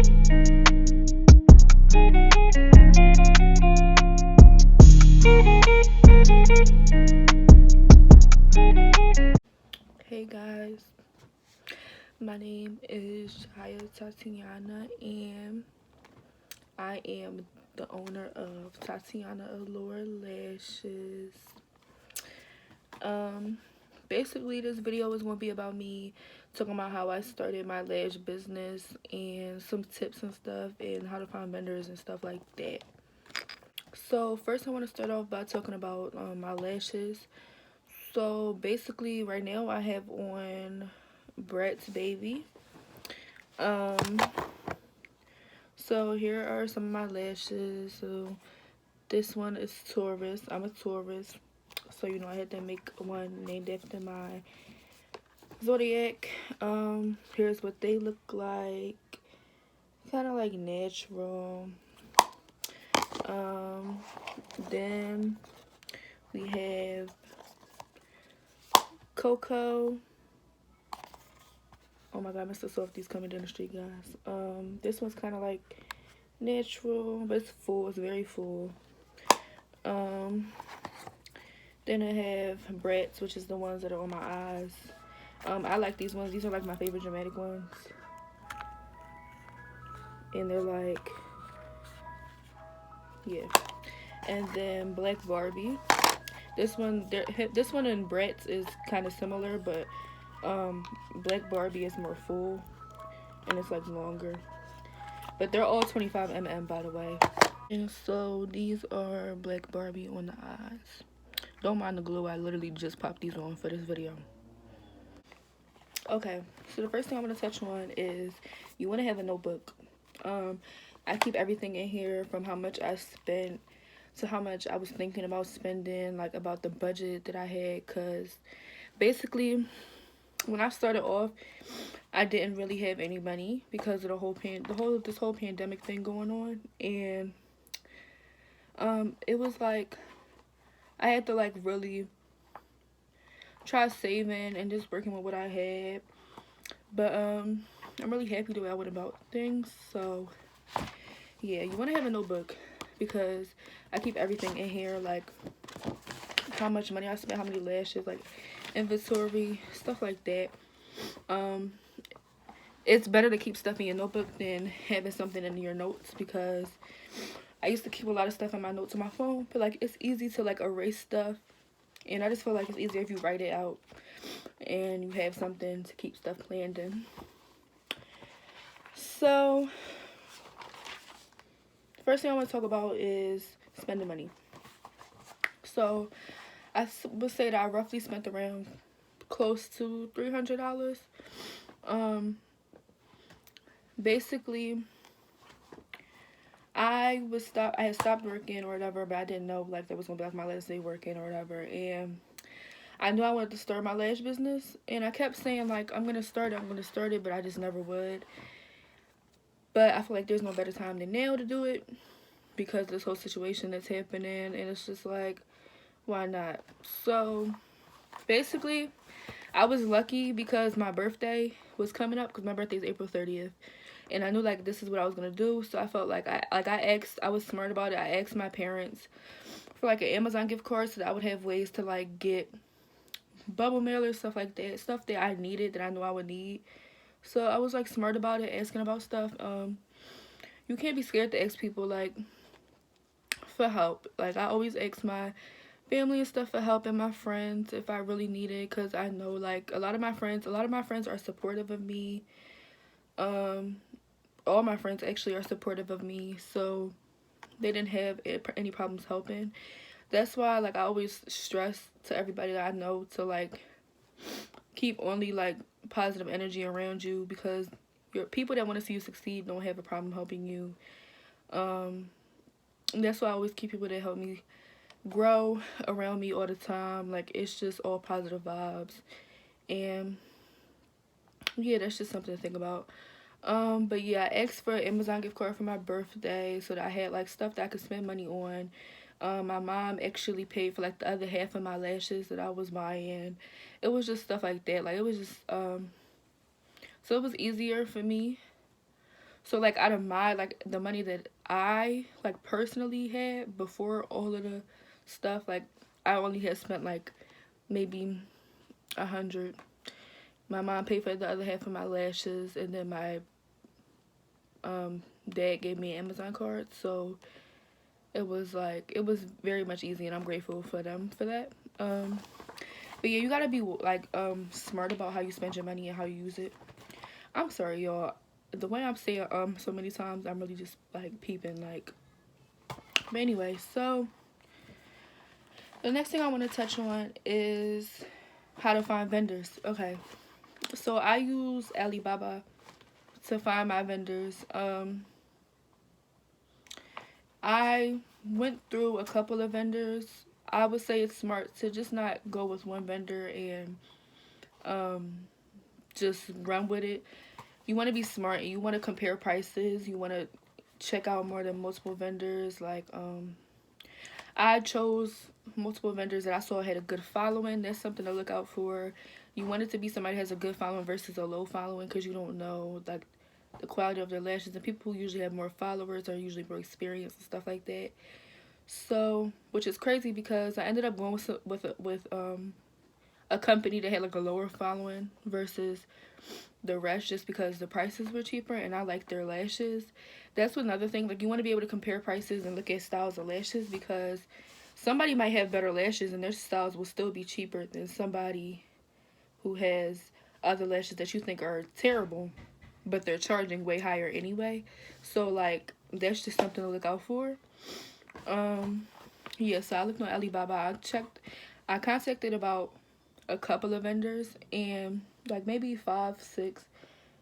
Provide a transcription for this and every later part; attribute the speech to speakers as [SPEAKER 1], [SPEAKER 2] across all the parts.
[SPEAKER 1] Hey guys, my name is Tatiana and I am the owner of Tatiana Allure Lashes. Um, Basically this video is going to be about me talking about how I started my lash business and some tips and stuff and how to find vendors and stuff like that. So first I want to start off by talking about my lashes. So basically right now I have on Brett's Baby. Um, so here are some of my lashes. So this one is Taurus. I'm a Taurus. So you know I had to make one named after my zodiac. Here's what they look like. Kind of like natural. Um, then we have Cocoa. Oh my god, Mr. Softy's coming down the street, guys. This one's kind of like natural, but it's full. It's very full. Then I have Brett's, which is the ones that are on my eyes. I like these ones. These are like my favorite dramatic ones. And they're like, yeah. And then Black Barbie. This one and Brett's is kind of similar, but Black Barbie is more full and it's like longer. But they're all 25 mm, by the way. And so these are Black Barbie on the eyes. Don't mind the glue. I literally just popped these on for this video. Okay, so the first thing I want to touch on is you want to have a notebook. I keep everything in here from how much I spent to how much I was thinking about spending, like about the budget that I had, because basically when I started off I didn't really have any money because of this whole pandemic thing going on, and it was like I had to like really try saving and just working with what I had. But I'm really happy the way I went about things. So yeah, you want to have a notebook because I keep everything in here, like how much money I spent, how many lashes, like inventory, stuff like that. It's better to keep stuff in your notebook than having something in your notes, because I used to keep a lot of stuff in my notes on my phone, but like it's easy to like erase stuff, and I just feel like it's easier if you write it out and you have something to keep stuff planned in. So first thing I want to talk about is spending money. So I would say that I roughly spent around close to $300. Basically I had stopped working or whatever, but I didn't know like that was gonna be like my last day working or whatever, and I knew I wanted to start my lash business, and I kept saying like I'm gonna start it, but I just never would. But I feel like there's no better time than now to do it because this whole situation that's happening, and it's just like, why not? So basically I was lucky because my birthday was coming up, because my birthday is April 30th. And I knew like this is what I was gonna do, so I felt like I was smart about it. I asked my parents for like an Amazon gift card so that I would have ways to like get bubble mailers, stuff like that, stuff that I needed, that I knew I would need. So I was like smart about it, asking about stuff. You can't be scared to ask people like for help. Like I always ask my family and stuff for help, and my friends if I really need it, because I know like a lot of my friends are supportive of me. All my friends actually are supportive of me, so they didn't have any problems helping. That's why like I always stress to everybody that I know to like keep only like positive energy around you, because your people that want to see you succeed don't have a problem helping you. That's why I always keep people that help me grow around me all the time. Like it's just all positive vibes, and yeah, that's just something to think about. But yeah, I asked for an Amazon gift card for my birthday so that I had like stuff that I could spend money on. My mom actually paid for like the other half of my lashes that I was buying. It was just stuff like that. Like it was just so it was easier for me. So like out of my like the money that I like personally had before all of the stuff, like I only had spent like maybe 100. My mom paid for the other half of my lashes, and then my dad gave me an Amazon card. So it was like it was very much easy, and I'm grateful for them for that. But yeah, you gotta be like smart about how you spend your money and how you use it. I'm sorry, y'all. The way I'm saying so many times, I'm really just like peeping like. But anyway, so the next thing I want to touch on is how to find vendors. Okay, so I use Alibaba to find my vendors. I went through a couple of vendors. I would say it's smart to just not go with one vendor and um, just run with it. You want to be smart and you want to compare prices. You want to check out more than multiple vendors. Like I chose multiple vendors that I saw had a good following. That's something to look out for. You want it to be somebody who has a good following versus a low following, because you don't know like the quality of their lashes. And people who usually have more followers are usually more experienced and stuff like that. So, which is crazy because I ended up going with a company that had like a lower following versus the rest, just because the prices were cheaper and I like their lashes. That's another thing. Like you want to be able to compare prices and look at styles of lashes, because somebody might have better lashes and their styles will still be cheaper than somebody who has other lashes that you think are terrible, but they're charging way higher anyway. So like that's just something to look out for. Yeah, so I looked on Alibaba. I contacted about a couple of vendors, and like maybe 5, 6,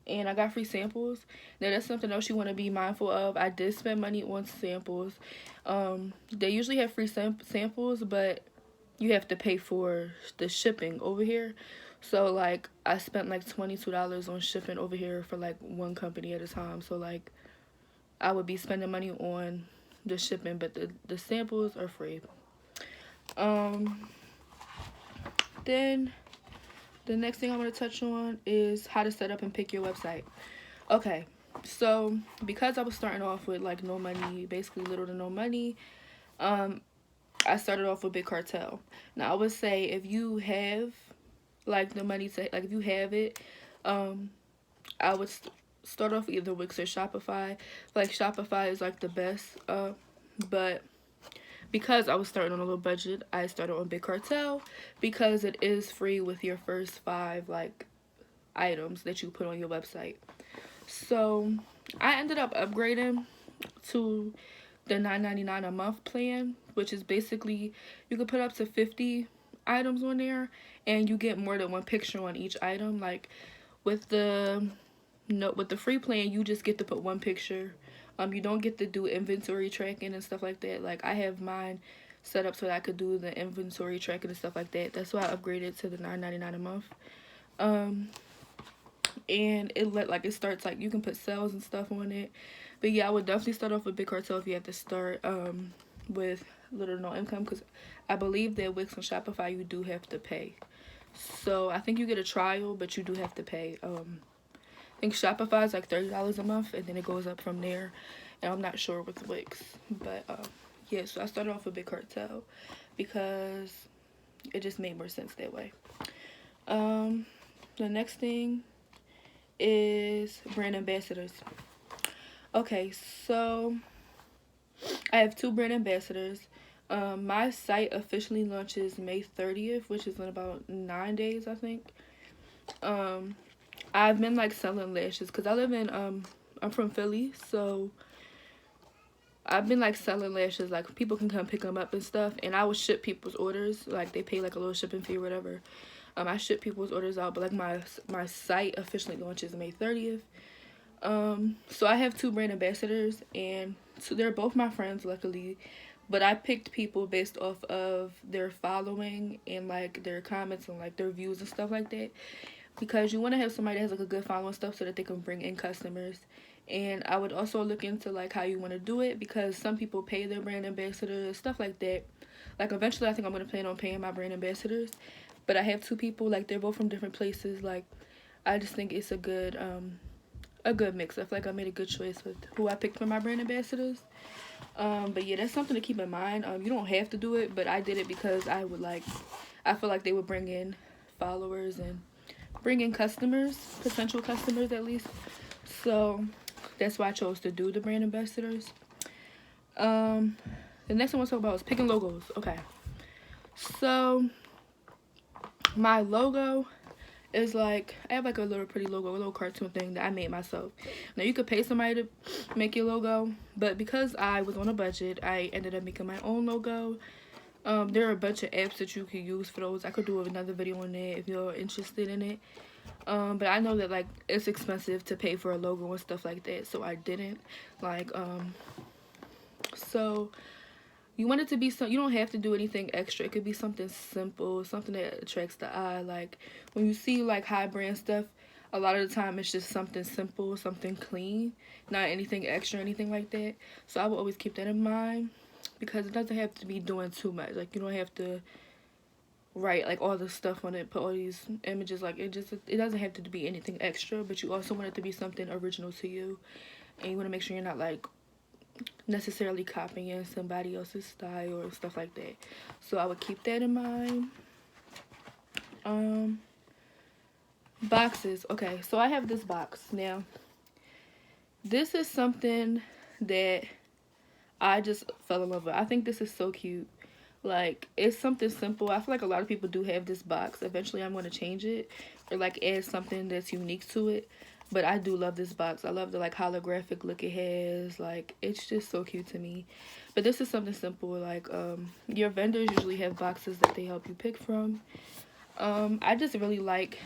[SPEAKER 1] and I got free samples. Now that's something else you want to be mindful of. I did spend money on samples. They usually have free samples, but you have to pay for the shipping over here. So like I spent like $22 on shipping over here for like one company at a time. So like I would be spending money on the shipping, but the samples are free. Um, then the next thing I want to touch on is how to set up and pick your website. Okay, so because I was starting off with like no money, basically little to no money, I started off with Big Cartel. Now I would say if you have like the money to like if you have it, I would start off either Wix or Shopify. Like Shopify is like the best, but because I was starting on a low budget, I started on Big Cartel because it is free with your first 5 like items that you put on your website. So I ended up upgrading to the $9.99 a month plan, which is basically you can put up to 50 items on there and you get more than one picture on each item. Like with the with the free plan, you just get to put one picture. You don't get to do inventory tracking and stuff like that. Like I have mine set up so that I could do the inventory tracking and stuff like that. That's why I upgraded to the $9.99 a month. And it starts like you can put sales and stuff on it. But yeah, I would definitely start off with Big Cartel if you have to start with little to no income, because I believe that Wix and Shopify you do have to pay. So I think you get a trial, but you do have to pay. I think Shopify is like $30 a month, and then it goes up from there. And I'm not sure with Wix, but yeah. So I started off with Big Cartel because it just made more sense that way. The next thing is brand ambassadors. Okay, so I have 2 brand ambassadors. My site officially launches May 30th, which is in about 9 days, I think. I've been like selling lashes because I live in I'm from Philly, so I've been like selling lashes. Like people can come pick them up and stuff, and I would ship people's orders. Like they pay like a little shipping fee or whatever. I ship people's orders out, but like my site officially launches May 30th. So I have 2 brand ambassadors, and so they're both my friends, luckily. But I picked people based off of their following and like their comments and like their views and stuff like that. Because you want to have somebody that has like a good following stuff so that they can bring in customers. And I would also look into like how you want to do it, because some people pay their brand ambassadors, stuff like that. Like eventually I think I'm going to plan on paying my brand ambassadors. But I have 2 people, like they're both from different places. Like I just think it's a good a good mix. I feel like I made a good choice with who I picked for my brand ambassadors. But yeah, that's something to keep in mind. You don't have to do it, but I did it because I feel like they would bring in followers and bring in customers, potential customers at least. So that's why I chose to do the brand ambassadors. The next one I want to talk about is picking logos. Okay, so my logo is like, I have like a little pretty logo, a little cartoon thing that I made myself. Now you could pay somebody to make your logo, but because I was on a budget, I ended up making my own logo. There are a bunch of apps that you can use for those. I could do another video on that if you're interested in it. But I know that like it's expensive to pay for a logo and stuff like that, so I didn't. Like, so you want it to be you don't have to do anything extra. It could be something simple, something that attracts the eye. Like when you see like high brand stuff, a lot of the time it's just something simple, something clean, not anything extra, anything like that. So I will always keep that in mind, because it doesn't have to be doing too much. Like you don't have to write like all this stuff on it, put all these images. Like it doesn't have to be anything extra, but you also want it to be something original to you, and you want to make sure you're not like necessarily copying somebody else's style or stuff like that. So I would keep that in mind. Boxes. Okay, so I have this box. Now this is something that I just fell in love with. I think this is so cute. Like, it's something simple. I feel like a lot of people do have this box. Eventually I'm going to change it or like add something that's unique to it. But I do love this box. I love the like holographic look it has. Like, it's just so cute to me. But this is something simple. Like, your vendors usually have boxes that they help you pick from. I just really like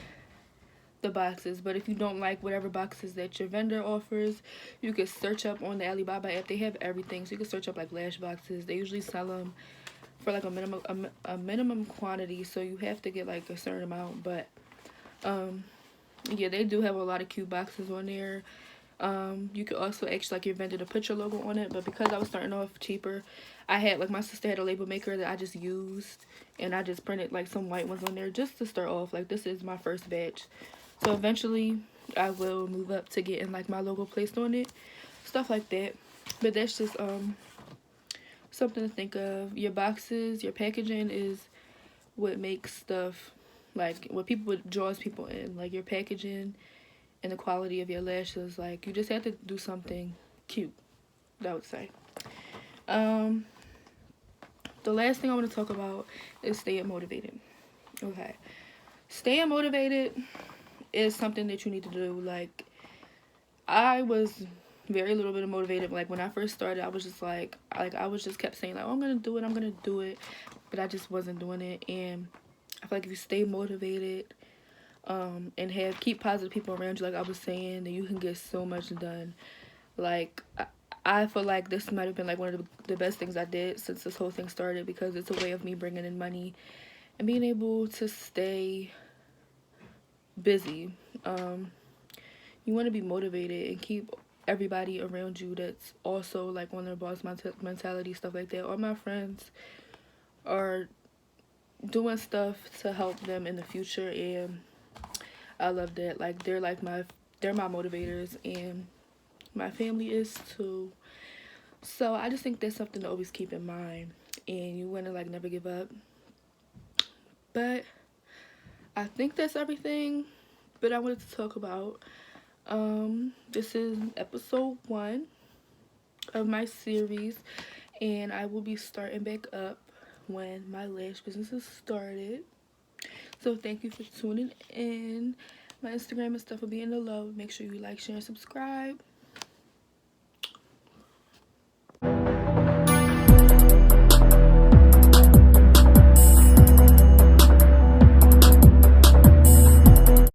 [SPEAKER 1] the boxes. But if you don't like whatever boxes that your vendor offers, you can search up on the Alibaba app. They have everything. So you can search up like lash boxes. They usually sell them for like a minimum quantity, so you have to get like a certain amount. But yeah, they do have a lot of cute boxes on there. You could also ask like your vendor to put your logo on it, but because I was starting off cheaper, I had like my sister had a label maker that I just used, and I just printed like some white ones on there just to start off. Like, this is my first batch, so eventually I will move up to getting like my logo placed on it, stuff like that. But that's just something to think of. Your boxes, your packaging is what makes stuff, like what draws people in. Like your packaging and the quality of your lashes. Like, you just have to do something cute, I would say. The last thing I want to talk about is staying motivated. Okay, staying motivated is something that you need to do. Like, I was very little bit motivated. Like, when I first started, I was just like I was just kept saying like, oh, I'm gonna do it, but I just wasn't doing it. And I feel like if you stay motivated, and keep positive people around you, like I was saying, then you can get so much done. Like, I feel like this might have been like one of the best things I did since this whole thing started, because it's a way of me bringing in money and being able to stay busy. You want to be motivated and keep everybody around you that's also like on their boss mentality, stuff like that. All my friends are doing stuff to help them in the future, and I love that. Like, they're my motivators, and my family is too. So I just think that's something to always keep in mind, and you want to like never give up. But I think that's everything that I wanted to talk about. This is episode 1 of my series, and I will be starting back up when my lash business is started. So thank you for tuning in. My Instagram and stuff will be in the low. Make sure you like, share, and subscribe.